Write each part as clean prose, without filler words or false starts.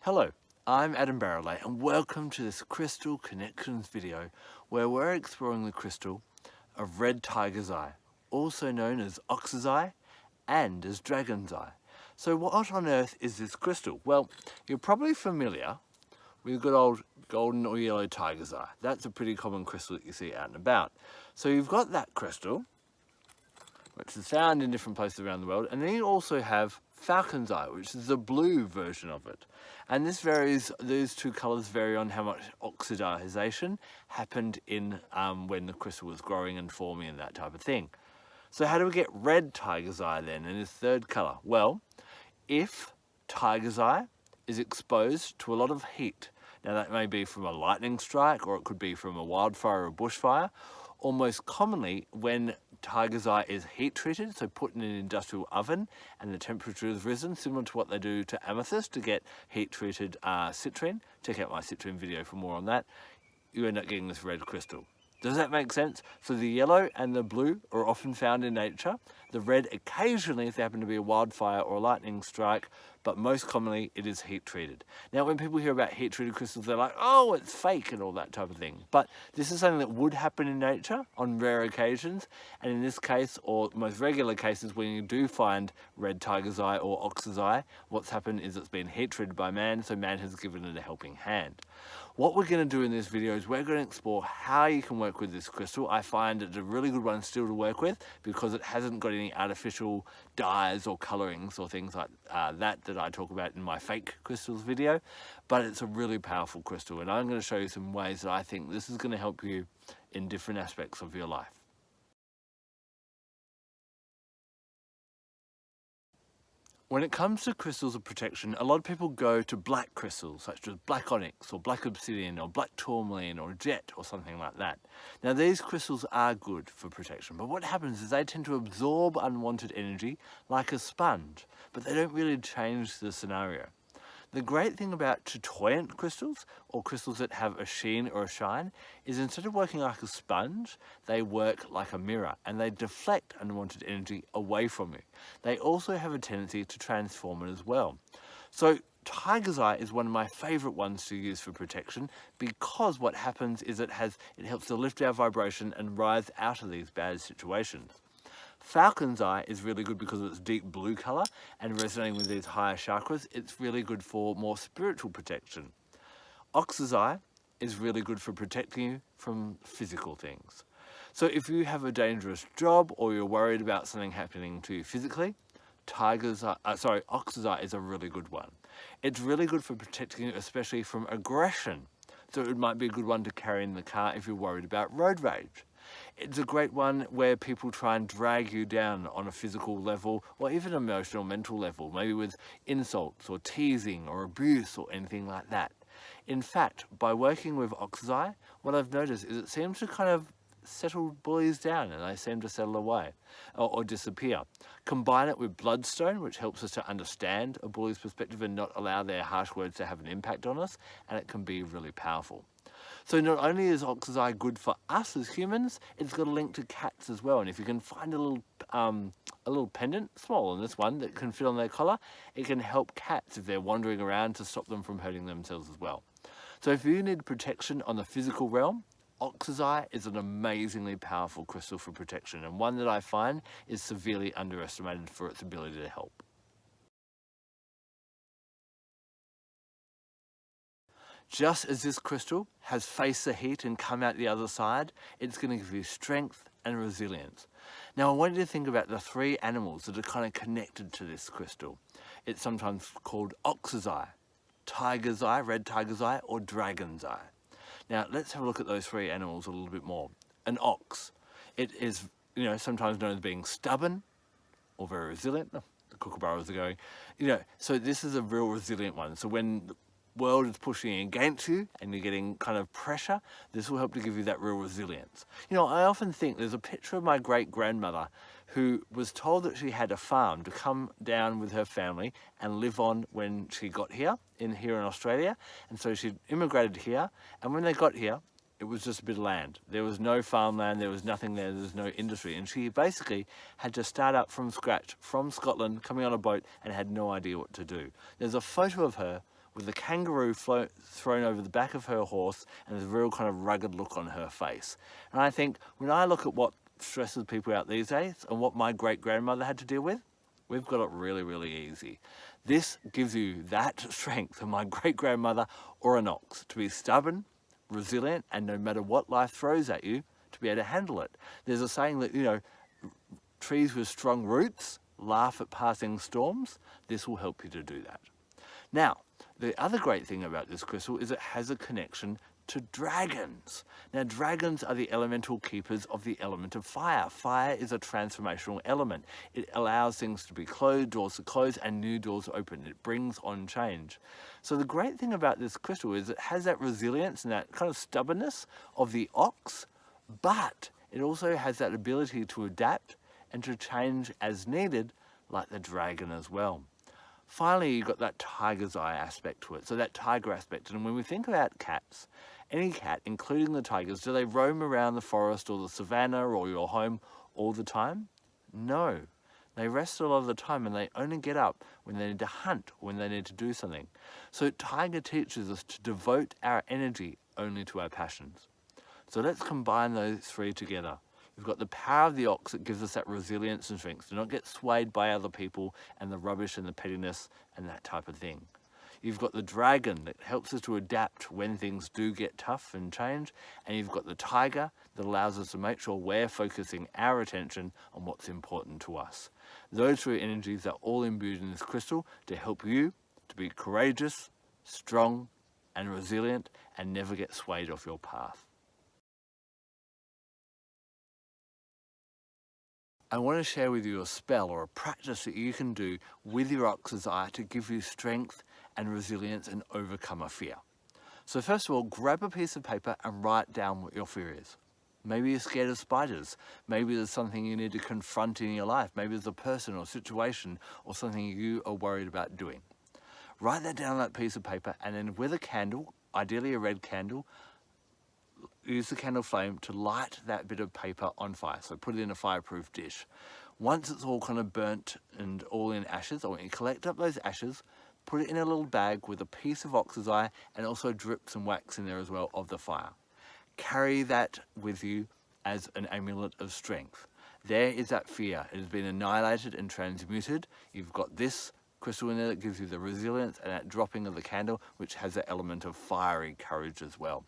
Hello, I'm Adam Barralet and welcome to this Crystal Connections video where we're exploring the crystal of red tiger's eye, also known as ox's eye and as dragon's eye. So what on earth is this crystal? Well, you're probably familiar with good old golden or yellow tiger's eye. That's a pretty common crystal that you see out and about. So you've got that crystal, which is found in different places around the world, and then you also have falcon's eye, which is the blue version of it. And this varies, these two colours vary on how much oxidization happened in when the crystal was growing and forming and that type of thing. So how do we get red tiger's eye then in its third colour? Well, if tiger's eye is exposed to a lot of heat, now that may be from a lightning strike or it could be from a wildfire or a bushfire, or most commonly when tiger's eye is heat treated, so put in an industrial oven and the temperature is risen, similar to what they do to amethyst to get heat treated citrine. Check out my citrine video for more on that. You end up getting this red crystal. Does that make sense? So the yellow and the blue are often found in nature. The red occasionally if there happen to be a wildfire or a lightning strike, but most commonly it is heat treated. Now when people hear about heat treated crystals, they're like, oh, it's fake and all that type of thing. But this is something that would happen in nature on rare occasions. And in this case, or most regular cases, when you do find red tiger's eye or ox's eye, what's happened is it's been heat treated by man, so man has given it a helping hand. What we're going to do in this video is we're going to explore how you can work with this crystal. I find it's a really good one still to work with because it hasn't got any artificial dyes or colorings or things like that I talk about in my fake crystals video, but it's a really powerful crystal, and I'm going to show you some ways that I think this is going to help you in different aspects of your life. When it comes to crystals of protection, a lot of people go to black crystals, such as black onyx or black obsidian or black tourmaline or jet or something like that. Now these crystals are good for protection, but what happens is they tend to absorb unwanted energy like a sponge, but they don't really change the scenario. The great thing about chatoyant crystals, or crystals that have a sheen or a shine, is instead of working like a sponge, they work like a mirror and they deflect unwanted energy away from you. They also have a tendency to transform it as well. So tiger's eye is one of my favourite ones to use for protection because what happens is it helps to lift our vibration and rise out of these bad situations. Falcon's eye is really good because of its deep blue colour and resonating with these higher chakras. It's really good for more spiritual protection. Ox's eye is really good for protecting you from physical things. So if you have a dangerous job or you're worried about something happening to you physically, ox's eye is a really good one. It's really good for protecting you, especially from aggression. So it might be a good one to carry in the car if you're worried about road rage. It's a great one where people try and drag you down on a physical level or even emotional, mental level, maybe with insults or teasing or abuse or anything like that. In fact, by working with ox's eye, what I've noticed is it seems to kind of settle bullies down and they seem to settle away or disappear. Combine it with bloodstone, which helps us to understand a bully's perspective and not allow their harsh words to have an impact on us, and it can be really powerful. So not only is ox's eye good for us as humans, it's got a link to cats as well. And if you can find a little pendant, small on this one, that can fit on their collar, it can help cats if they're wandering around to stop them from hurting themselves as well. So if you need protection on the physical realm, ox's eye is an amazingly powerful crystal for protection, and one that I find is severely underestimated for its ability to help. Just as this crystal has faced the heat and come out the other side, it's going to give you strength and resilience. Now I want you to think about the three animals that are kind of connected to this crystal. It's sometimes called ox's eye, tiger's eye, red tiger's eye, or dragon's eye. Now let's have a look at those three animals a little bit more. An ox, it is sometimes known as being stubborn or very resilient. Oh, the kookaburras are going. So this is a real resilient one. So when world is pushing against you and you're getting kind of pressure, this will help to give you that real resilience. I often think there's a picture of my great-grandmother who was told that she had a farm to come down with her family and live on when she got here in Australia. And so she immigrated here, and when they got here, it was just a bit of land. There was no farmland, there was nothing there was no industry. And she basically had to start up from scratch from Scotland, coming on a boat, and had no idea what to do. There's a photo of her with a kangaroo thrown over the back of her horse, and there's a real kind of rugged look on her face. And I think when I look at what stresses people out these days and what my great-grandmother had to deal with, we've got it really, really easy. This gives you that strength of my great-grandmother or an ox, to be stubborn, resilient, and no matter what life throws at you, to be able to handle it. There's a saying that, trees with strong roots laugh at passing storms. This will help you to do that. Now, the other great thing about this crystal is it has a connection to dragons. Now, dragons are the elemental keepers of the element of fire. Fire is a transformational element. It allows things to be closed, doors to close, and new doors open. It brings on change. So the great thing about this crystal is it has that resilience and that kind of stubbornness of the ox, but it also has that ability to adapt and to change as needed, like the dragon as well. Finally, you've got that tiger's eye aspect to it, so that tiger aspect. And when we think about cats, any cat, including the tigers, do they roam around the forest or the savannah or your home all the time? No. They rest a lot of the time, and they only get up when they need to hunt, when they need to do something. So tiger teaches us to devote our energy only to our passions. So let's combine those three together. We've got the power of the ox that gives us that resilience and strength to not get swayed by other people and the rubbish and the pettiness and that type of thing. You've got the dragon that helps us to adapt when things do get tough and change. And you've got the tiger that allows us to make sure we're focusing our attention on what's important to us. Those three energies are all imbued in this crystal to help you to be courageous, strong, and resilient, and never get swayed off your path. I want to share with you a spell or a practice that you can do with your ox's eye to give you strength and resilience and overcome a fear. So first of all, grab a piece of paper and write down what your fear is. Maybe you're scared of spiders. Maybe there's something you need to confront in your life. Maybe there's a person or situation or something you are worried about doing. Write that down on that piece of paper, and then with a candle, ideally a red candle, use the candle flame to light that bit of paper on fire. So put it in a fireproof dish. Once it's all kind of burnt and all in ashes, or when you collect up those ashes, put it in a little bag with a piece of ox's eye and also drip some wax in there as well of the fire. Carry that with you as an amulet of strength. There is that fear. It has been annihilated and transmuted. You've got this crystal in there that gives you the resilience, and that dropping of the candle, which has that element of fiery courage as well.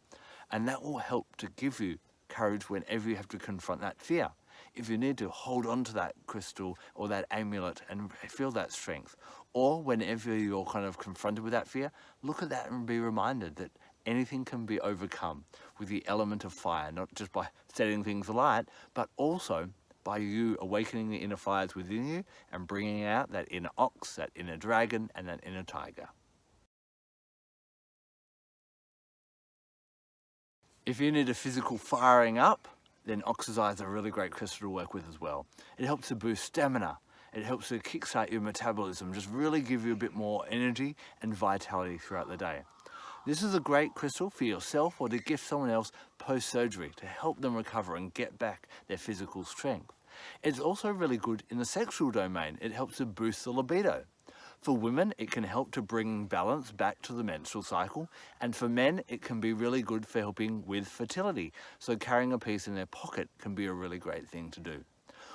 And that will help to give you courage whenever you have to confront that fear. If you need to hold on to that crystal or that amulet and feel that strength, or whenever you're kind of confronted with that fear, look at that and be reminded that anything can be overcome with the element of fire, not just by setting things alight, but also by you awakening the inner fires within you and bringing out that inner ox, that inner dragon, and that inner tiger. If you need a physical firing up, then ox's eye is a really great crystal to work with as well. It helps to boost stamina. It helps to kickstart your metabolism, just really give you a bit more energy and vitality throughout the day. This is a great crystal for yourself or to gift someone else post-surgery to help them recover and get back their physical strength. It's also really good in the sexual domain. It helps to boost the libido. For women, it can help to bring balance back to the menstrual cycle, and for men, it can be really good for helping with fertility. So carrying a piece in their pocket can be a really great thing to do.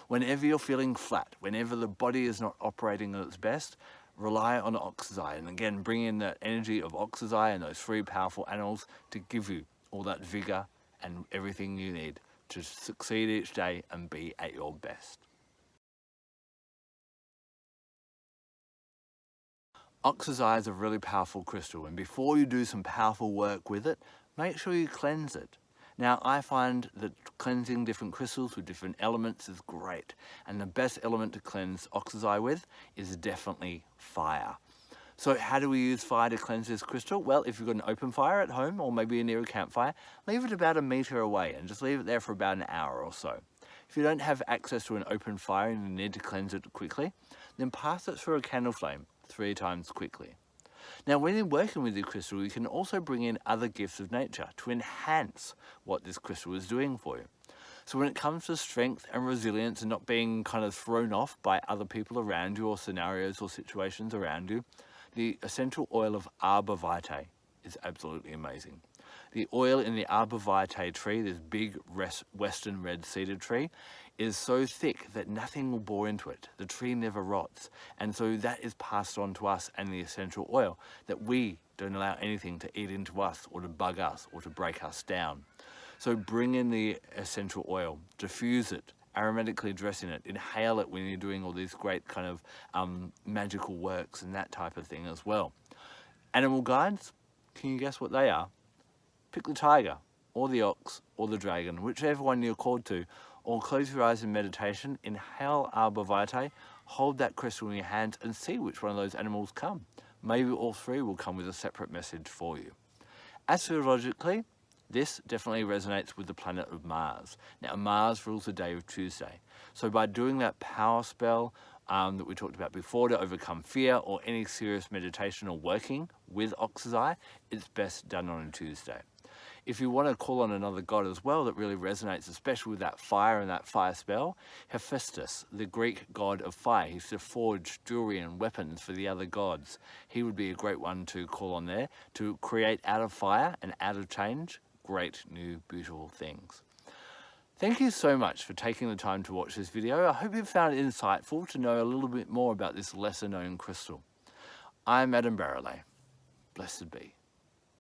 Whenever you're feeling flat, whenever the body is not operating at its best, rely on ox's eye, and again, bring in that energy of ox's eye and those three powerful animals to give you all that vigor and everything you need to succeed each day and be at your best. Ox's eye is a really powerful crystal, and before you do some powerful work with it, make sure you cleanse it. Now, I find that cleansing different crystals with different elements is great, and the best element to cleanse ox's eye with is definitely fire. So how do we use fire to cleanse this crystal? Well, if you've got an open fire at home, or maybe near a campfire, leave it about 1 meter away and just leave it there for about an hour or so. If you don't have access to an open fire and you need to cleanse it quickly, then pass it through a candle flame 3 times quickly. Now, when you're working with the crystal, you can also bring in other gifts of nature to enhance what this crystal is doing for you. So when it comes to strength and resilience and not being kind of thrown off by other people around you or scenarios or situations around you, The essential oil of arbor vitae is absolutely amazing. The oil in the arbor vitae tree, this big western red cedar tree, is so thick that nothing will bore into it. The tree never rots. And so that is passed on to us and the essential oil, that we don't allow anything to eat into us or to bug us or to break us down. So bring in the essential oil, diffuse it, aromatically dress in it, inhale it when you're doing all these great kind of magical works and that type of thing as well. Animal guides, can you guess what they are? Pick the tiger, or the ox, or the dragon, whichever one you're called to, or close your eyes in meditation, inhale arbor vitae, hold that crystal in your hands and see which one of those animals come. Maybe all three will come with a separate message for you. Astrologically, this definitely resonates with the planet of Mars. Now, Mars rules the day of Tuesday. So by doing that power spell that we talked about before to overcome fear, or any serious meditation or working with Ox's Eye, it's best done on a Tuesday. If you want to call on another god as well that really resonates, especially with that fire and that fire spell, Hephaestus, the Greek god of fire. He used to forge jewelry and weapons for the other gods. He would be a great one to call on there to create out of fire and out of change great new beautiful things. Thank you so much for taking the time to watch this video. I hope you found it insightful to know a little bit more about this lesser known crystal. I'm Adam Barralet. Blessed be.